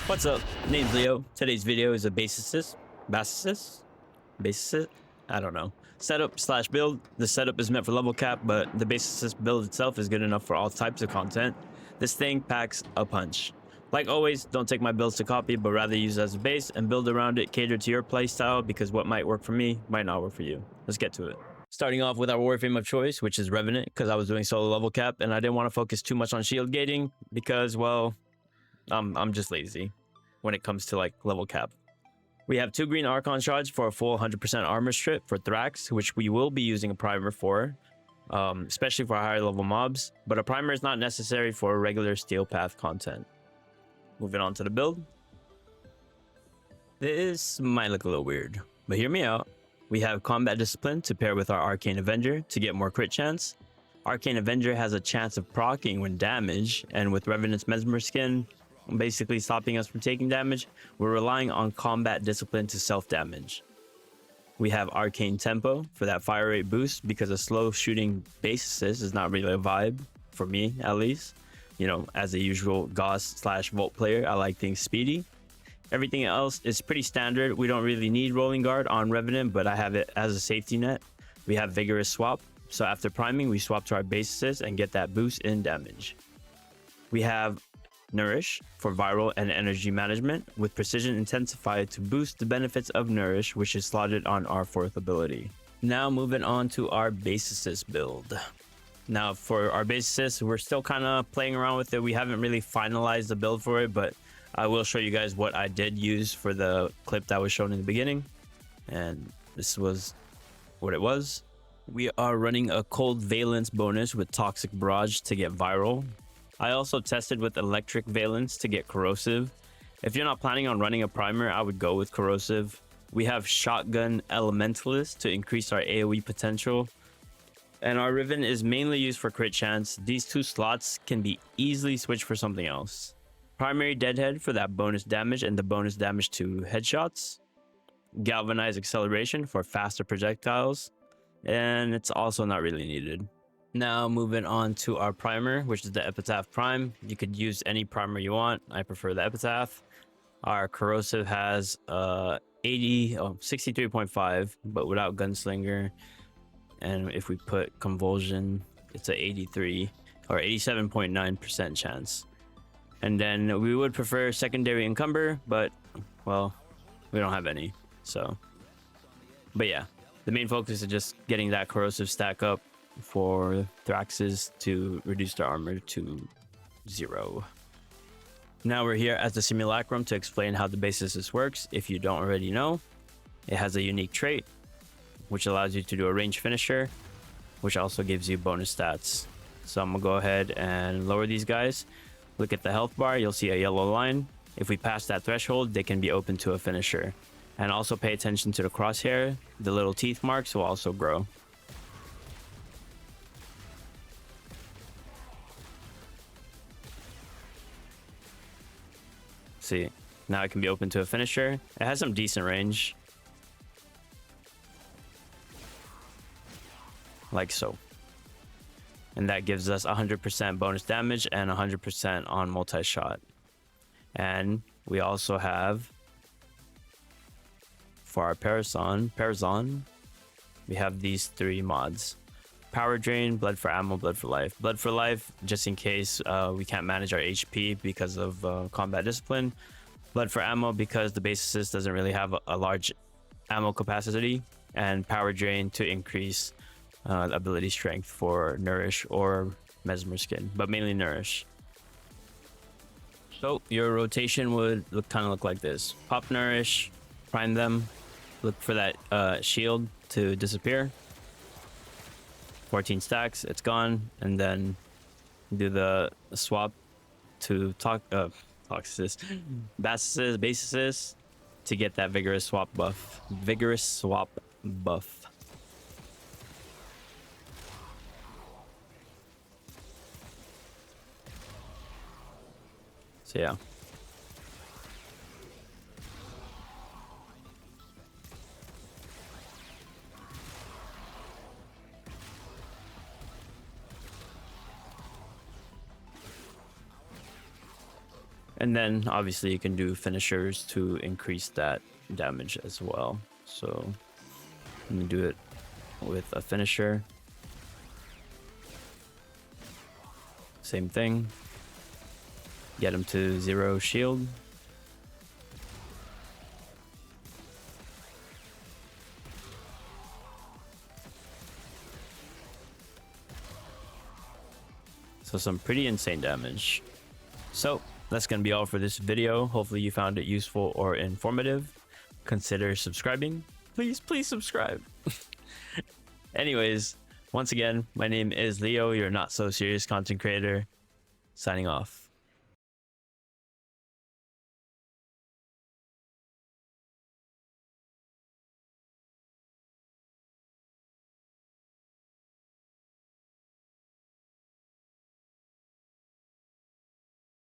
What's up? Name's Leo. Today's video is a Bassocyst? I don't know. Setup/build. The setup is meant for level cap, but the Bassocyst build itself is good enough for all types of content. This thing packs a punch. Like always, don't take my builds to copy, but rather use it as a base and build around it, cater to your playstyle, because what might work for me might not work for you. Let's get to it. Starting off with our Warframe of choice, which is Revenant, because I was doing solo level cap and I didn't want to focus too much on shield gating because, well, I'm just lazy when it comes to like level cap. We have 2 green Archon shards for a full 100% armor strip for Thrax, which we will be using a primer for, especially for higher level mobs, but a primer is not necessary for regular steel path content. Moving on to the build. This might look a little weird, but hear me out. We have Combat Discipline to pair with our Arcane Avenger to get more crit chance. Arcane Avenger has a chance of proccing when damaged, and with Revenant's Mesmer skin basically stopping us from taking damage, we're relying on Combat Discipline to self-damage. We have Arcane Tempo for that fire rate boost, because a slow shooting Bassocyst is not really a vibe, for me at least. You know, as a usual Gauss/Volt player, I like things speedy. Everything else is pretty standard. We don't really need Rolling Guard on Revenant, but I have it as a safety net. We have Vigorous Swap, so after priming, we swap to our Bassocyst and get that boost in damage. We have Nourish for viral and energy management, with Precision Intensified to boost the benefits of Nourish, which is slotted on our 4th ability. Now moving on to our Bassocyst build. Now for our Bassocyst, we're still kind of playing around with it. We haven't really finalized the build for it, but I will show you guys what I did use for the clip that was shown in the beginning. And this was what it was. We are running a Cold Valence bonus with Toxic Barrage to get viral. I also tested with Electric Valence to get corrosive. If you're not planning on running a primer, I would go with corrosive. We have Shotgun Elementalist to increase our AoE potential. And our Riven is mainly used for crit chance. These 2 slots can be easily switched for something else. Primary Deadhead for that bonus damage and the bonus damage to headshots. Galvanized Acceleration for faster projectiles. And it's also not really needed. Now moving on to our primer, which is the Epitaph Prime. You could use any primer you want. I prefer the Epitaph. Our corrosive has 63.5, but without Gunslinger. And if we put Convulsion, it's a 83 or 87.9% chance. And then we would prefer secondary Encumber, but well, we don't have any. So, but yeah, the main focus is just getting that corrosive stack up for Thraxes to reduce their armor to 0. Now we're here at the Simulacrum to explain how the Bassocyst works. If you don't already know, it has a unique trait which allows you to do a range finisher, which also gives you bonus stats. So I'm gonna go ahead and lower these guys. Look at the health bar, you'll see a yellow line. If we pass that threshold, they can be open to a finisher. And also pay attention to the crosshair. The little teeth marks will also grow. See, now it can be open to a finisher. It has some decent range, like so, and that gives us 100% bonus damage and 100% on multi-shot. And we also have, for our Parazon, we have these 3 mods: Power Drain, Blood for Ammo, Blood for Life. Blood for Life, just in case we can't manage our HP because of Combat Discipline. But for ammo, because the Bassocyst doesn't really have a large ammo capacity, and power drain to increase ability strength for Nourish or Mesmer Skin, but mainly Nourish. So your rotation would kind of look like this: pop Nourish, prime them, look for that shield to disappear. 14 stacks, it's gone, and then do the swap to Bassocyst to get that vigorous swap buff. So yeah. And then obviously you can do finishers to increase that damage as well. So let me do it with a finisher. Same thing. Get him to 0 shield. So some pretty insane damage. So that's going to be all for this video. Hopefully you found it useful or informative. Consider subscribing. Please subscribe. Anyways, once again, my name is Leo, your not so serious content creator. Signing off.